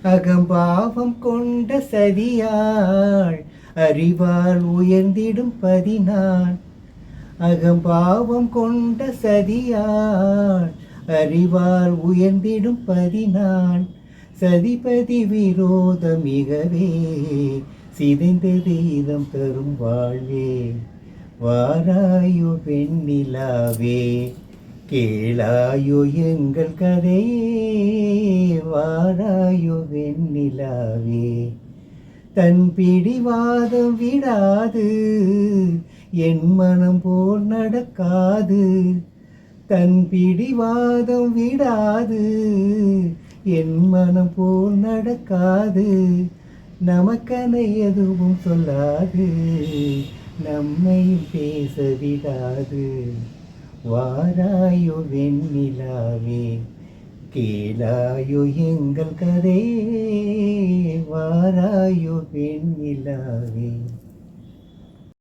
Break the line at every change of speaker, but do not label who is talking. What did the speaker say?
அகம்பாவம் கொண்ட சதியாள் அறிவால் உயர்ந்திடும் பதினான். அகம்பாவம் கொண்ட சதியாள் அறிவால் உயர்ந்திடும் பதினான். சதிபதி விரோதமிகவே சிதைந்தது இதம் தரும் வாழ்வே. வாராயோ வெண்ணிலாவே கேளாயோ எங்கள் கதையே. வாராயோ வெண்ணிலாவே தன் பிடிவாதம் விடாது என் மனம் போல் நடக்காது. தன் பிடிவாதம் விடாது என் மனம் போல் நடக்காது. நமக்கென எதுவும் சொல்லாது நம்மையும் பேச விடாது. வாராயோ வெண்ணிலாவே கேளாயோ எங்கள் கதையே. வாராயோ வெண்ணிலாவே.